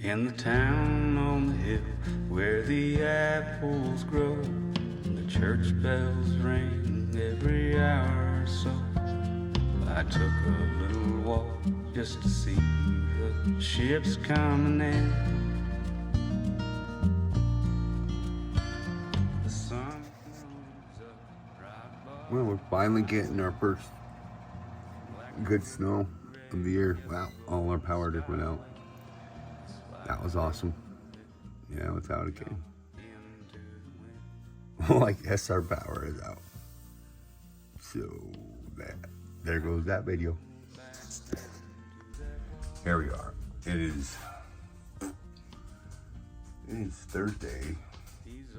in the town on the hill where the apples grow, and the church bells ring every hour or so. I took a little walk just to see the ships coming in. The sun comes up right by. Well, we're finally getting our first good snow of the year. Wow, all our power just went out. That was awesome. Yeah, without a game. Well, I guess our power is out. So there goes that video. Here we are. It is Thursday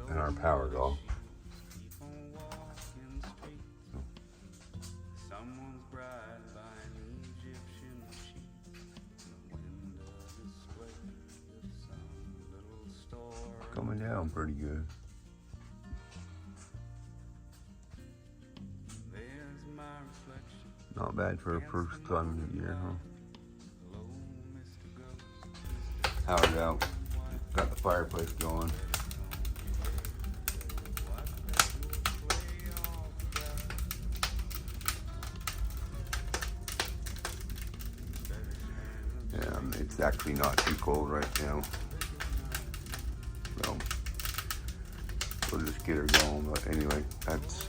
and our power's off. Coming down pretty good. Not bad for a first time of the year, huh? Powered out. Got the fireplace going. Yeah, it's actually not too cold right now. So we'll just get her going. But anyway, that's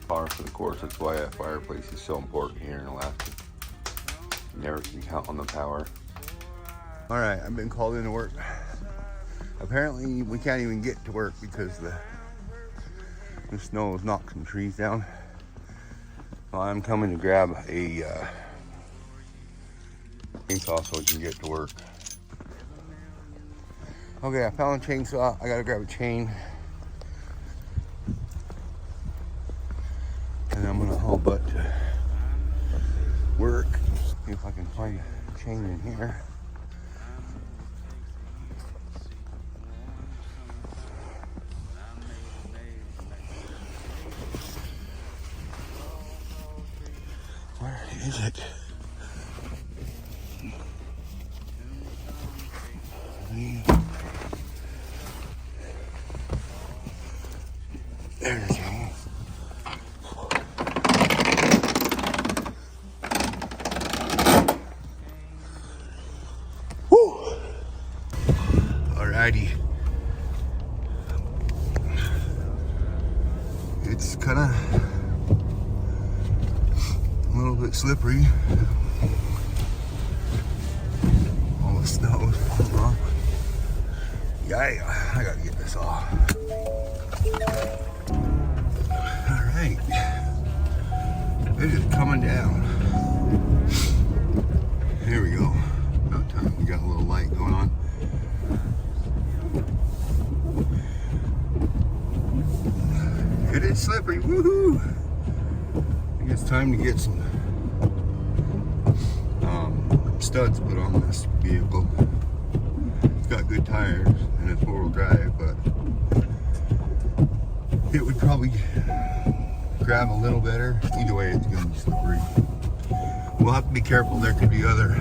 par for the course. That's why a fireplace is so important here in Alaska. You never can count on the power. All right, I've been called into work. Apparently we can't even get to work because the snow has knocked some trees down. Well, I'm coming to grab a chainsaw so we can get to work. Okay, I found a chainsaw. I gotta grab a chain. And I'm gonna haul butt to work. See if I can find a chain in here. Where is it? There it is. Woo! Alrighty. It's kind of a little bit slippery. All the snow is falling off. Yeah, I gotta get this off. Alright. It is coming down. Here we go. About time. We got a little light going on. It is slippery. Woohoo! I think it's time to get some studs put on this vehicle. It's got good tires and it's four-wheel drive, but it would probably grab a little better. Either way, it's gonna be slippery. We'll have to be careful. There could be other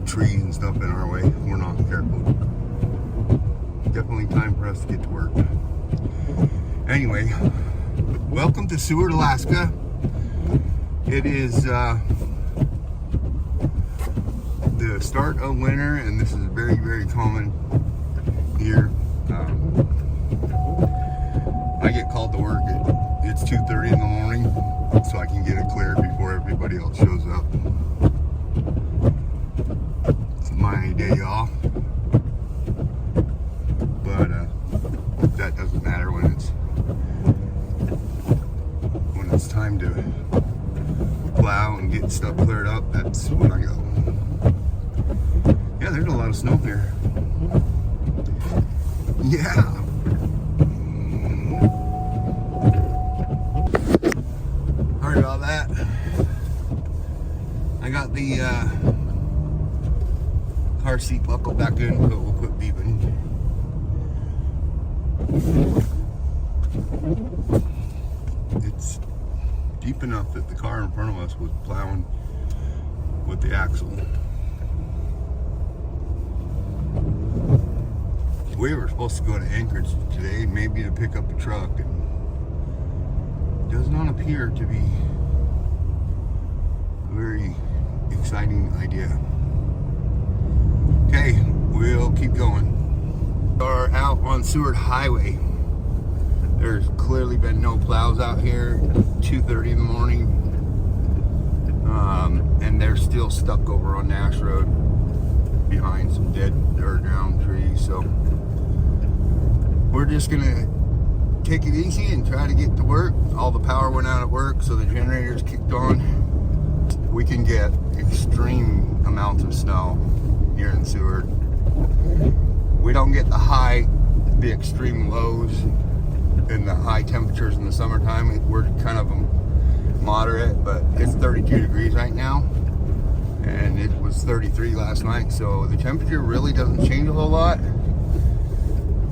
trees and stuff in our way if we're not careful. Definitely time for us to get to work. Anyway, welcome to Seward, Alaska. It is the start of winter, and this is very, very common here. I get called to work it's 2:30 in the morning, so I can get it cleared before everybody else shows up. It's my day off, but that doesn't matter when it's time to plow and get stuff cleared up. That's when I go. Yeah, there's a lot of snow here. Yeah. Sorry about that. I got the car seat buckle back in, but we'll quit beeping. It's deep enough that the car in front of us was plowing with the axle. We were supposed to go to Anchorage today, maybe to pick up a truck, and it does not appear to be a very exciting idea. Okay, we'll keep going. We are out on Seward Highway. There's clearly been no plows out here. 2:30 in the morning, and they're still stuck over on Nash Road behind some dead or drowned trees. So we're just gonna take it easy and try to get to work. All the power went out at work, so the generator's kicked on. We can get extreme amounts of snow here in Seward. We don't get the extreme lows and the high temperatures in the summertime. We're kind of moderate, but it's 32 degrees right now, and it was 33 last night, so the temperature really doesn't change a whole lot.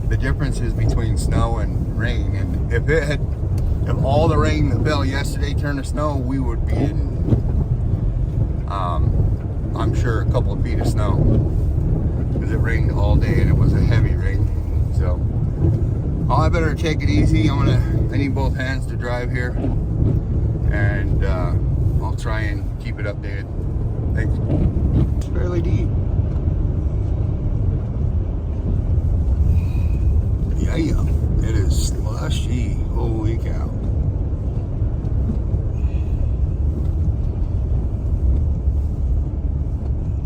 The difference is between snow and rain, and if all the rain that fell yesterday turned to snow, we would be in, I'm sure, a couple of feet of snow, because it rained all day and it was a heavy rain. So I better take it easy. I need both hands to drive here, and I'll try and keep it updated. Thanks. It's fairly deep. Yeah, it is slushy. Holy cow.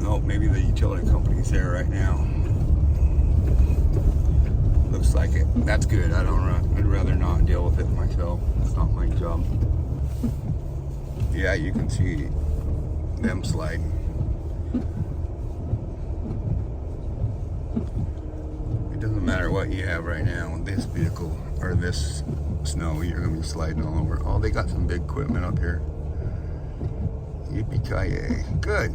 Oh, maybe the utility company's there right now. Looks like it. That's good. I'd rather not deal with it myself. It's not my job. Yeah, you can see them sliding. It doesn't matter what you have right now with this vehicle or this snow, you're gonna be sliding all over. Oh, they got some big equipment up here. Yippee-ki-yay. Good.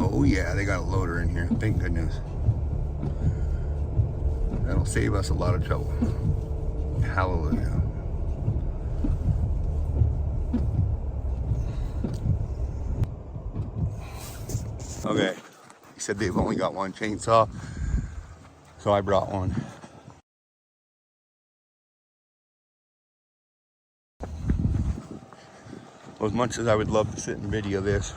Oh yeah, they got a loader in here. Thank goodness. That'll save us a lot of trouble. Hallelujah. Okay, he said they've only got one chainsaw, so I brought one. Well, as much as I would love to sit and video this,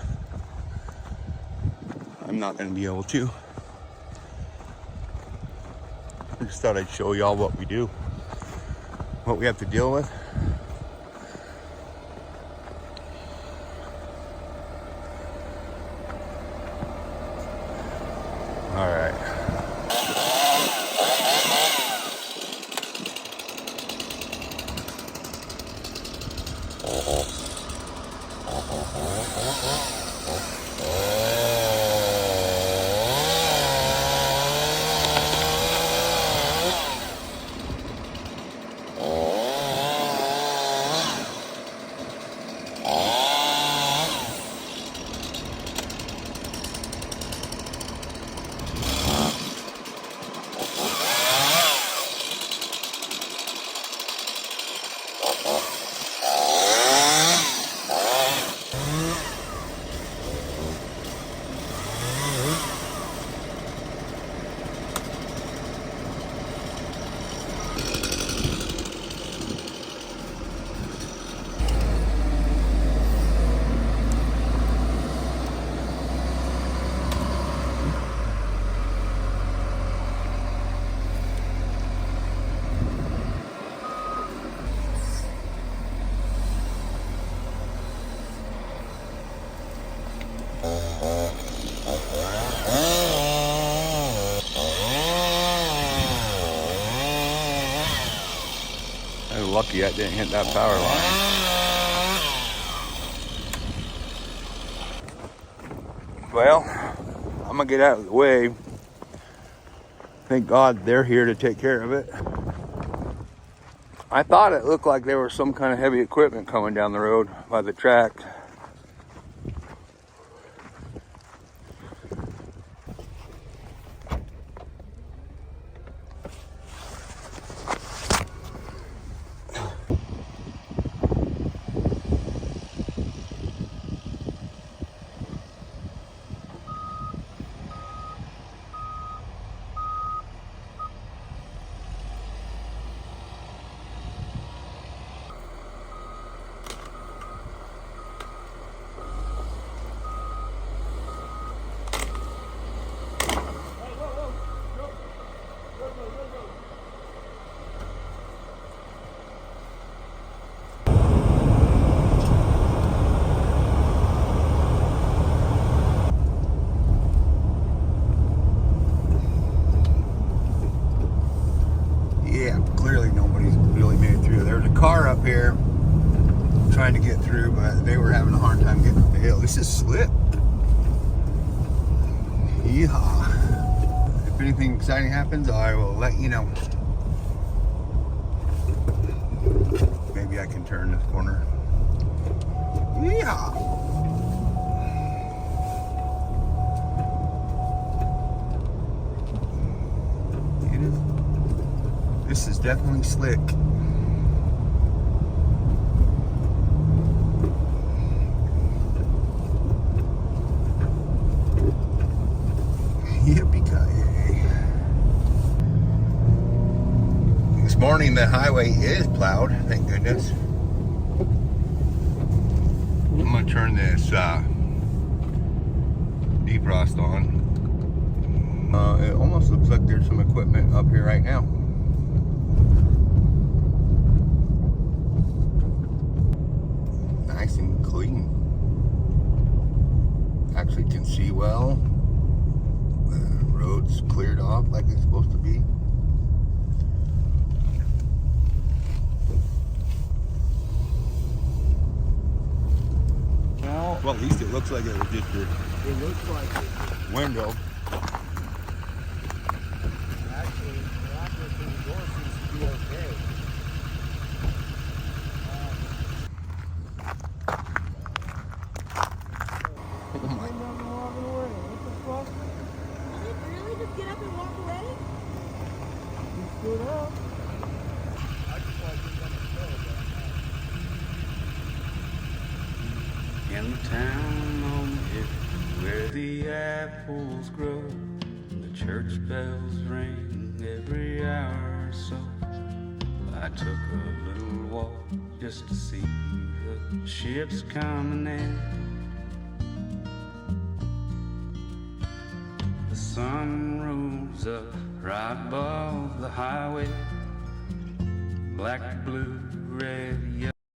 I'm not going to be able to. I just thought I'd show y'all what we do, what we have to deal with. All right. Lucky I didn't hit that power line. Well, I'm gonna get out of the way. Thank God they're here to take care of it. I thought it looked like there was some kind of heavy equipment coming down the road by the track. up here trying to get through, but they were having a hard time getting up the hill. This is slip. Yeehaw. If anything exciting happens, I will let you know. Maybe I can turn this corner. Yeehaw. This is definitely slick. Yippee-ki-yay. This morning the highway is plowed, thank goodness. I'm gonna turn this defrost on. It almost looks like there's some equipment up here right now. Nice and clean. Actually can see well. The road's cleared off like it's supposed to be. Well, at least it looks like it was just your window. Actually, the access to the door seems to be okay. Oh my. What the fuck? Really? Just get up and walk away? You stood up. I just thought you were gonna go, In the town on the hill where the apples grow, and the church bells ring every hour or so, I took a little walk just to see the ships coming in. The sun rose up right above the highway, black, blue, red, yellow.